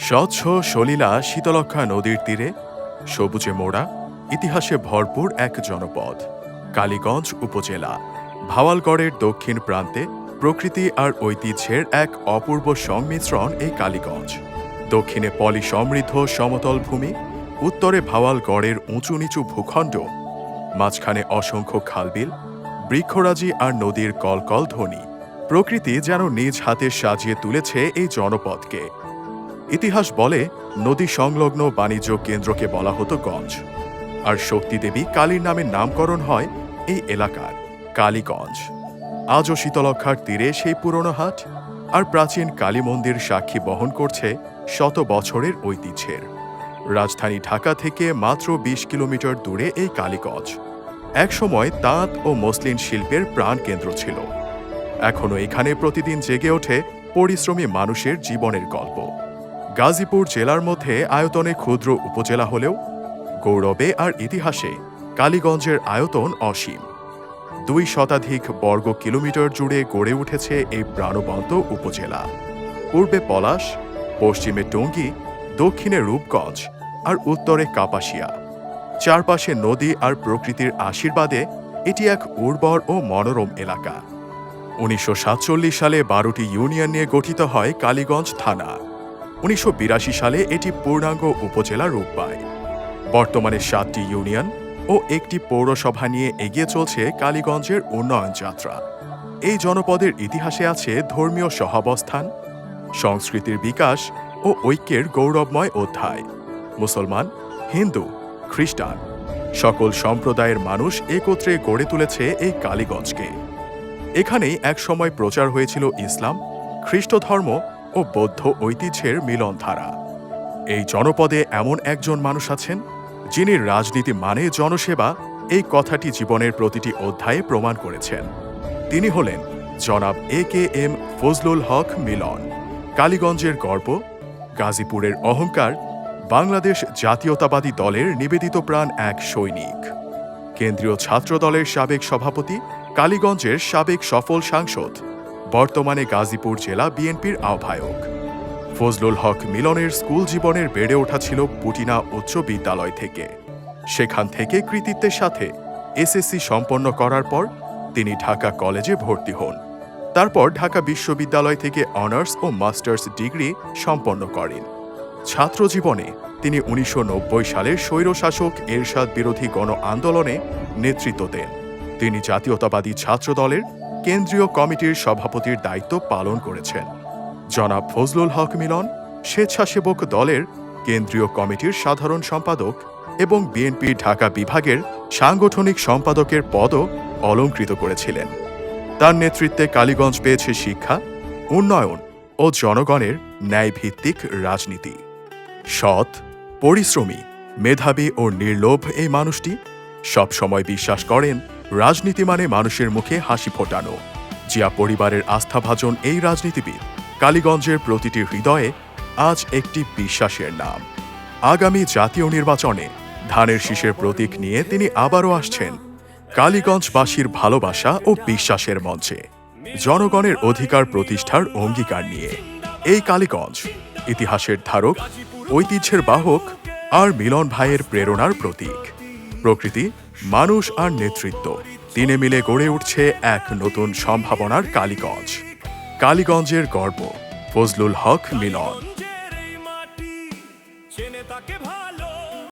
স্বচ্ছ সলিলা শীতলক্ষ্যা নদীর তীরে সবুজে মোড়া ইতিহাসে ভরপুর এক জনপদ কালীগঞ্জ উপজেলা। ভাওয়ালগড়ের দক্ষিণ প্রান্তে প্রকৃতি আর ঐতিহ্যের এক অপূর্ব সংমিশ্রণ এই কালীগঞ্জ। দক্ষিণে পলি সমৃদ্ধ সমতল ভূমি, উত্তরে ভাওয়ালগড়ের উঁচু নিচু ভূখণ্ড, মাঝখানে অসংখ্য খালবিল, বৃক্ষরাজি আর নদীর কলকল ধ্বনি। প্রকৃতি যেন নিজ হাতে সাজিয়ে তুলেছে এই জনপদকে। ইতিহাস বলে নদী সংলগ্ন বাণিজ্য কেন্দ্রকে বলা হতো গঞ্জ, আর শক্তিদেবী কালীর নামে নামকরণ হয় এই এলাকার কালীগঞ্জ। আজও শীতলক্ষ্যার তীরে সেই পুরনো হাট আর প্রাচীন কালী মন্দির সাক্ষী বহন করছে শত বছরের ঐতিহ্যের। রাজধানী ঢাকা থেকে মাত্র ২০ কিলোমিটার দূরে এই কালীগঞ্জ একসময় তাঁত ও মসলিন শিল্পের প্রাণকেন্দ্র ছিল। এখনও এখানে প্রতিদিন জেগে ওঠে পরিশ্রমী মানুষের জীবনের গল্প। গাজীপুর জেলার মধ্যে আয়তনে ক্ষুদ্র উপজেলা হলেও গৌরবে আর ইতিহাসে কালীগঞ্জের আয়তন অসীম। ২ শতাধিক বর্গ কিলোমিটার জুড়ে গড়ে উঠেছে এই প্রাণবন্ত উপজেলা। পূর্বে পলাশ, পশ্চিমে টঙ্গী, দক্ষিণে রূপগঞ্জ আর উত্তরে কাপাসিয়া। চারপাশে নদী আর প্রকৃতির আশীর্বাদে এটি এক উর্বর ও মনোরম এলাকা। ১৯৪৭ সালে ১২টি ইউনিয়ন নিয়ে গঠিত হয় কালীগঞ্জ থানা। ১৯৮২ সালে এটি পূর্ণাঙ্গ উপজেলা রূপ পায়। বর্তমানে ৭টি ইউনিয়ন ও একটি পৌরসভা নিয়ে এগিয়ে চলছে কালীগঞ্জের উন্নয়ন যাত্রা। এই জনপদের ইতিহাসে আছে ধর্মীয় সহাবস্থান, সংস্কৃতির বিকাশ ও ঐক্যের গৌরবময় অধ্যায়। মুসলমান, হিন্দু, খ্রিস্টান সকল সম্প্রদায়ের মানুষ একত্রে গড়ে তুলেছে এই কালীগঞ্জকে। এখানেই একসময় প্রচার হয়েছিল ইসলাম, খ্রিস্ট ধর্ম ও বৌদ্ধ ঐতিহ্যের মিলনধারা। এই জনপদে এমন একজন মানুষ আছেন যিনি রাজনীতি মানে জনসেবা এই কথাটি জীবনের প্রতিটি অধ্যায়ে প্রমাণ করেছেন। তিনি হলেন জনাব AKM ফজলুল হক মিলন। কালীগঞ্জের গর্ব, গাজীপুরের অহংকার, বাংলাদেশ জাতীয়তাবাদী দলের নিবেদিত প্রাণ এক সৈনিক, কেন্দ্রীয় ছাত্র দলের সাবেক সভাপতি, কালীগঞ্জের সাবেক সফল সাংসদ, বর্তমানে গাজীপুর জেলা বিএনপির আহ্বায়ক। ফজলুল হক মিলনের স্কুল জীবনের বেড়ে ওঠা ছিল পুটিনা উচ্চ বিদ্যালয় থেকে। সেখান থেকে কৃতিত্বের সাথে SSC সম্পন্ন করার পর তিনি ঢাকা কলেজে ভর্তি হন। তারপর ঢাকা বিশ্ববিদ্যালয় থেকে অনার্স ও মাস্টার্স ডিগ্রি সম্পন্ন করেন। ছাত্র জীবনে তিনি ১৯৯০ সালের স্বৈরশাসক এরশাদ বিরোধী গণ আন্দোলনে নেতৃত্ব দেন। তিনি জাতীয়তাবাদী ছাত্র দলের কেন্দ্রীয় কমিটির সভাপতির দায়িত্ব পালন করেছেন। জনাব ফজলুল হক মিলন স্বেচ্ছাসেবক দলের কেন্দ্রীয় কমিটির সাধারণ সম্পাদক এবং বিএনপি ঢাকা বিভাগের সাংগঠনিক সম্পাদকের পদও অলংকৃত করেছিলেন। তার নেতৃত্বে কালীগঞ্জ পেয়েছে শিক্ষা, উন্নয়ন ও জনগণের ন্যায়ভিত্তিক রাজনীতি। সৎ, পরিশ্রমী, মেধাবী ও নির্লোভ এই মানুষটি সবসময় বিশ্বাস করেন রাজনীতি মানে মানুষের মুখে হাসি ফোটানো। জিয়া পরিবারের আস্থাভাজন এই রাজনীতিবিদ কালীগঞ্জের প্রতিটি হৃদয়ে আজ একটি বিশ্বাসের নাম। আগামী জাতীয় নির্বাচনে ধানের শীষের প্রতীক নিয়ে তিনি আবারও আসছেন কালীগঞ্জবাসীর ভালোবাসা ও বিশ্বাসের মঞ্চে, জনগণের অধিকার প্রতিষ্ঠার অঙ্গীকার নিয়ে। এই কালীগঞ্জ ইতিহাসের ধারক, ঐতিহ্যের বাহক আর মিলন ভাইয়ের প্রেরণার প্রতীক। প্রকৃতি, মানুষ আর নেতৃত্ব তিনে মিলে গড়ে উঠছে এক নতুন সম্ভাবনার কালীগঞ্জ। কালীগঞ্জের গর্ব ফজলুল হক মিলন।